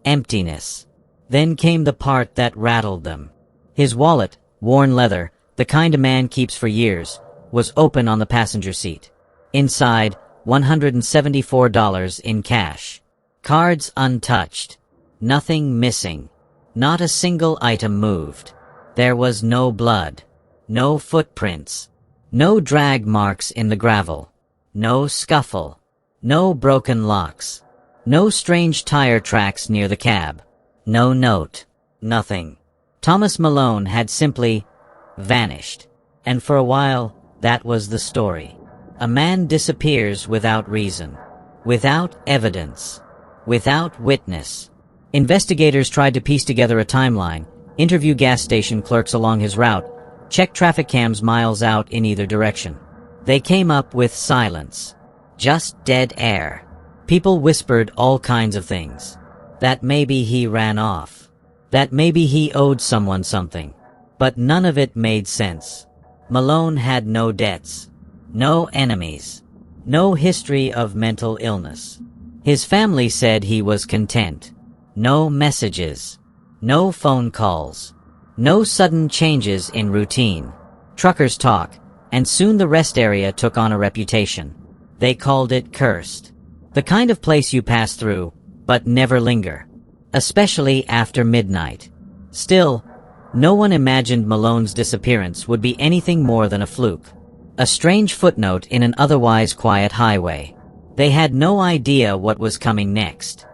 emptiness. Then came the part that rattled them. His wallet, worn leather, the kind a man keeps for years, was open on the passenger seat. Inside, $174 in cash. Cards untouched. Nothing missing. Not a single item moved. There was no blood. No footprints. No drag marks in the gravel. No scuffle. No broken locks. No strange tire tracks near the cab. No note. Nothing. Thomas Malone had simply vanished. And for a while, that was the story. A man disappears without reason. Without evidence. Without witness. Investigators tried to piece together a timeline, interview gas station clerks along his route, check traffic cams miles out in either direction. They came up with silence. Just dead air. People whispered all kinds of things. That maybe he ran off. That maybe he owed someone something. But none of it made sense. Malone had no debts. No enemies. No history of mental illness. His family said he was content. No messages. No phone calls. No sudden changes in routine. Truckers talk, and soon the rest area took on a reputation. They called it cursed. The kind of place you pass through, but never linger. Especially after midnight. Still, no one imagined Malone's disappearance would be anything more than a fluke. A strange footnote in an otherwise quiet highway. They had no idea what was coming next.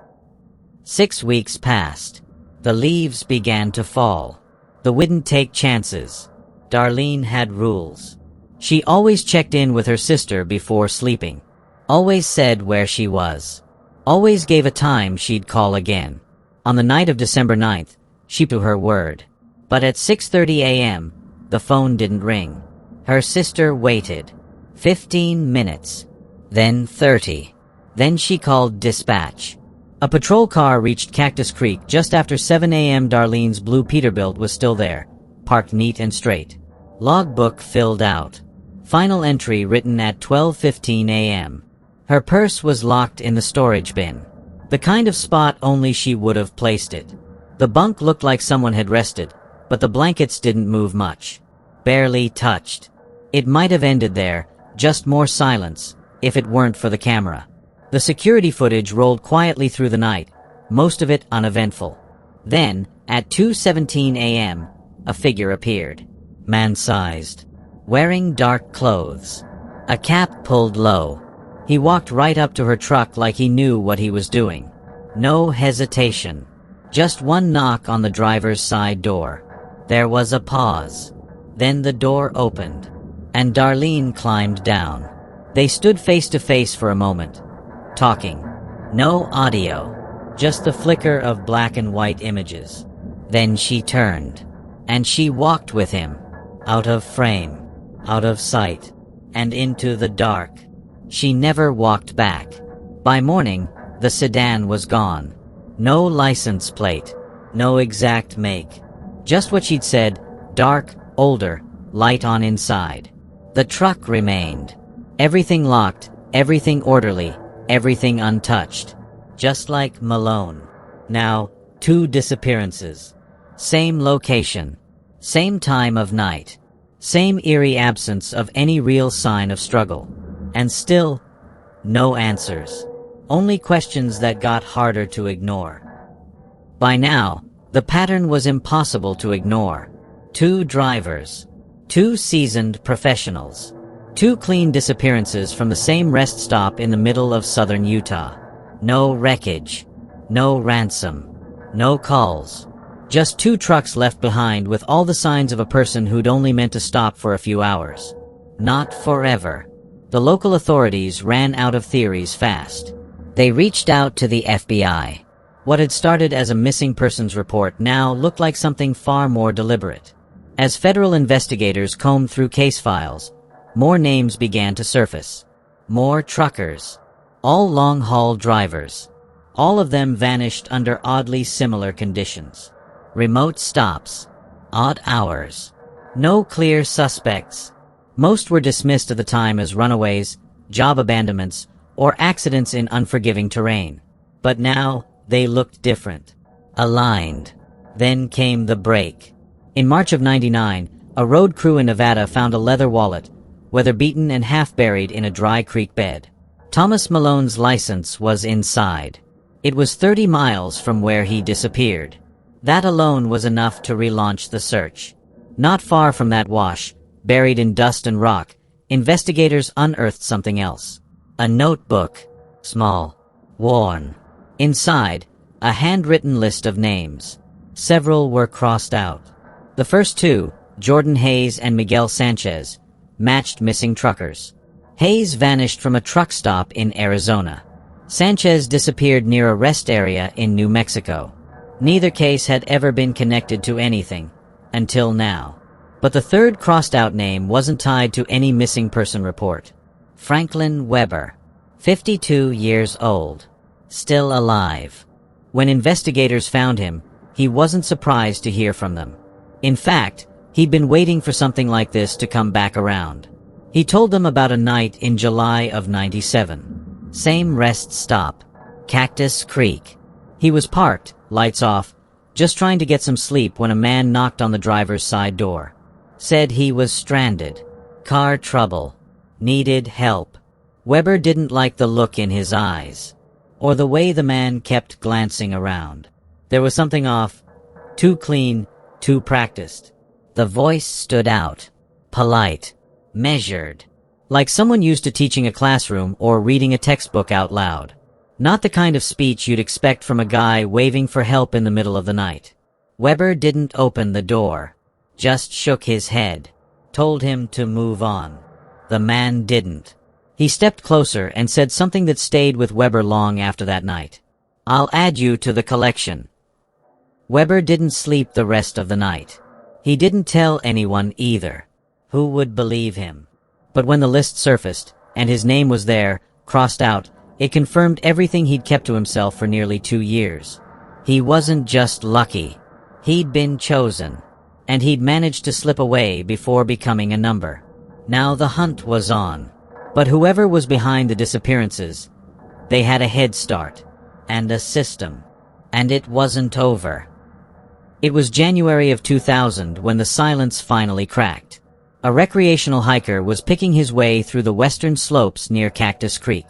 6 weeks passed. The leaves began to fall. The wouldn't take chances. Darlene had rules. She always checked in with her sister before sleeping. Always said where she was. Always gave a time she'd call again. On the night of December 9th, she kept her word. But at 6:30 a.m., the phone didn't ring. Her sister waited. 15 minutes. Then 30. Then she called dispatch. A patrol car reached Cactus Creek just after 7 a.m. Darlene's blue Peterbilt was still there, parked neat and straight. Logbook filled out. Final entry written at 12:15 a.m. Her purse was locked in the storage bin. The kind of spot only she would have placed it. The bunk looked like someone had rested, but the blankets didn't move much. Barely touched. It might have ended there, just more silence, if it weren't for the camera. The security footage rolled quietly through the night, most of it uneventful. Then, at 2:17 a.m., a figure appeared. Man-sized. Wearing dark clothes. A cap pulled low. He walked right up to her truck like he knew what he was doing. No hesitation. Just one knock on the driver's side door. There was a pause. Then the door opened. And Darlene climbed down. They stood face to face for a moment. Talking. No audio. Just the flicker of black and white images. Then she turned. And she walked with him. Out of frame. Out of sight. And into the dark. She never walked back. By morning, the sedan was gone. No license plate. No exact make. Just what she'd said, dark, older, light on inside. The truck remained. Everything locked, everything orderly, everything untouched. Just like Malone. Now, 2 disappearances. Same location. Same time of night. Same eerie absence of any real sign of struggle. And still, no answers. Only questions that got harder to ignore. By now, the pattern was impossible to ignore. 2 drivers. 2 seasoned professionals. 2 clean disappearances from the same rest stop in the middle of southern Utah. No wreckage. No ransom. No calls. Just 2 trucks left behind with all the signs of a person who'd only meant to stop for a few hours. Not forever. The local authorities ran out of theories fast. They reached out to the FBI. What had started as a missing persons report now looked like something far more deliberate. As federal investigators combed through case files, more names began to surface. More truckers. All long-haul drivers. All of them vanished under oddly similar conditions. Remote stops. Odd hours. No clear suspects. Most were dismissed at the time as runaways, job abandonments, or accidents in unforgiving terrain. But now, they looked different. Aligned. Then came the break. In March of '99, a road crew in Nevada found a leather wallet, weather-beaten and half-buried in a dry creek bed. Thomas Malone's license was inside. It was 30 miles from where he disappeared. That alone was enough to relaunch the search. Not far from that wash, buried in dust and rock, investigators unearthed something else. A notebook. Small. Worn. Inside, a handwritten list of names. Several were crossed out. The first 2, Jordan Hayes and Miguel Sanchez, matched missing truckers. Hayes vanished from a truck stop in Arizona. Sanchez disappeared near a rest area in New Mexico. Neither case had ever been connected to anything, until now. But the third crossed-out name wasn't tied to any missing person report. Franklin Weber, 52 years old. Still alive. When investigators found him, he wasn't surprised to hear from them. In fact, he'd been waiting for something like this to come back around. He told them about a night in July of '97. Same rest stop. Cactus Creek. He was parked, lights off, just trying to get some sleep when a man knocked on the driver's side door. Said he was stranded. Car trouble. Needed help. Weber didn't like the look in his eyes. Or the way the man kept glancing around. There was something off. Too clean, too practiced. The voice stood out. Polite. Measured. Like someone used to teaching a classroom or reading a textbook out loud. Not the kind of speech you'd expect from a guy waving for help in the middle of the night. Weber didn't open the door. Just shook his head. Told him to move on. The man didn't. He stepped closer and said something that stayed with Weber long after that night. "I'll add you to the collection." Weber didn't sleep the rest of the night. He didn't tell anyone either. Who would believe him? But when the list surfaced, and his name was there, crossed out, it confirmed everything he'd kept to himself for nearly 2 years. He wasn't just lucky. He'd been chosen. And he'd managed to slip away before becoming a number. Now the hunt was on. But whoever was behind the disappearances, they had a head start. And a system. And it wasn't over. It was January of 2000 when the silence finally cracked. A recreational hiker was picking his way through the western slopes near Cactus Creek.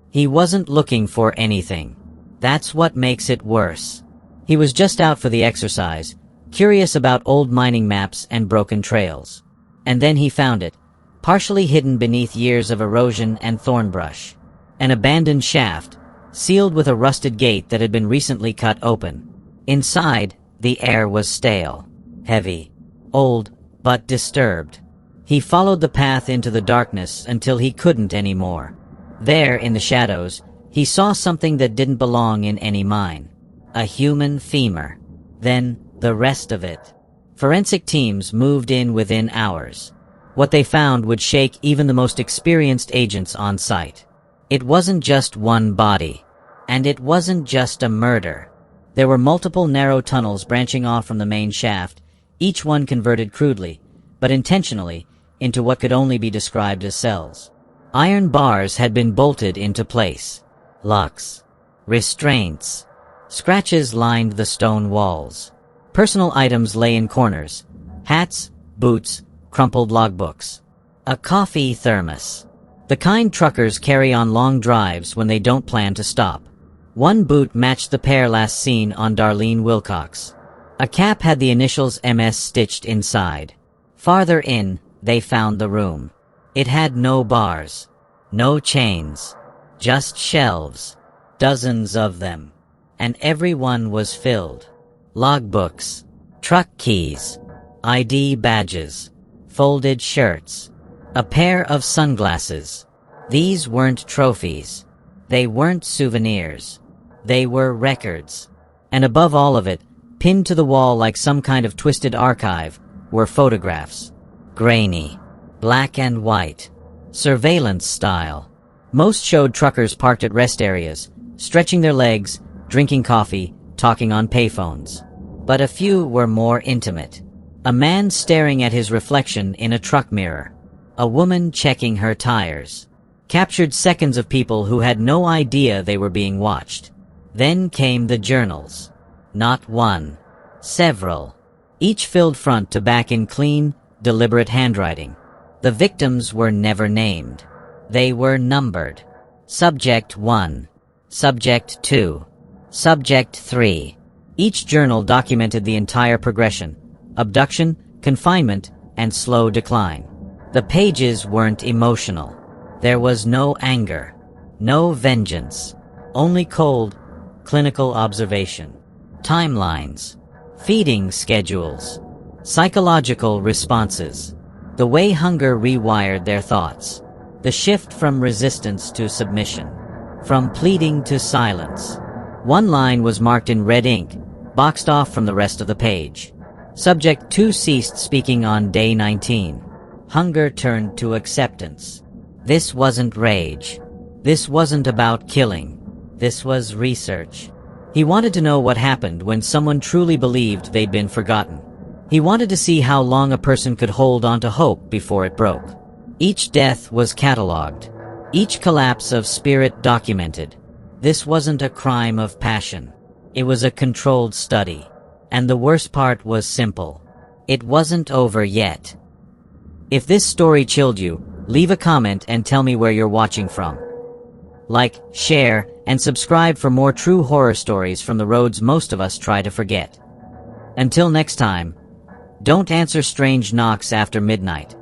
He wasn't looking for anything. That's what makes it worse. He was just out for the exercise, curious about old mining maps and broken trails. And then he found it, partially hidden beneath years of erosion and thorn brush. An abandoned shaft, sealed with a rusted gate that had been recently cut open. Inside, the air was stale, heavy, old, but disturbed. He followed the path into the darkness until he couldn't anymore. There, in the shadows, he saw something that didn't belong in any mine. A human femur. Then, the rest of it. Forensic teams moved in within hours. What they found would shake even the most experienced agents on site. It wasn't just one body. And it wasn't just a murder. There were multiple narrow tunnels branching off from the main shaft, each one converted crudely, but intentionally, into what could only be described as cells. Iron bars had been bolted into place. Locks. Restraints. Scratches lined the stone walls. Personal items lay in corners. Hats, boots, crumpled logbooks. A coffee thermos. The kind truckers carry on long drives when they don't plan to stop. One boot matched the pair last seen on Darlene Wilcox. A cap had the initials MS stitched inside. Farther in, they found the room. It had no bars. No chains. Just shelves. Dozens of them. And every one was filled. Logbooks. Truck keys. ID badges. Folded shirts. A pair of sunglasses. These weren't trophies. They weren't souvenirs. They were records. And above all of it, pinned to the wall like some kind of twisted archive, were photographs. Grainy. Black and white. Surveillance style. Most showed truckers parked at rest areas, stretching their legs, drinking coffee, talking on payphones. But a few were more intimate. A man staring at his reflection in a truck mirror. A woman checking her tires. Captured seconds of people who had no idea they were being watched. Then came the journals. Not one. Several. Each filled front to back in clean, deliberate handwriting. The victims were never named. They were numbered. Subject 1. Subject 2. Subject 3. Each journal documented the entire progression. Abduction, confinement, and slow decline. The pages weren't emotional. There was no anger. No vengeance. Only cold, clinical observation. Timelines. Feeding schedules. Psychological responses. The way hunger rewired their thoughts. The shift from resistance to submission. From pleading to silence. One line was marked in red ink, boxed off from the rest of the page. Subject 2 ceased speaking on day 19. Hunger turned to acceptance. This wasn't rage. This wasn't about killing. This was research. He wanted to know what happened when someone truly believed they'd been forgotten. He wanted to see how long a person could hold on to hope before it broke. Each death was catalogued. Each collapse of spirit documented. This wasn't a crime of passion. It was a controlled study. And the worst part was simple. It wasn't over yet. If this story chilled you, leave a comment and tell me where you're watching from. Like, share, and subscribe for more true horror stories from the roads most of us try to forget. Until next time, don't answer strange knocks after midnight.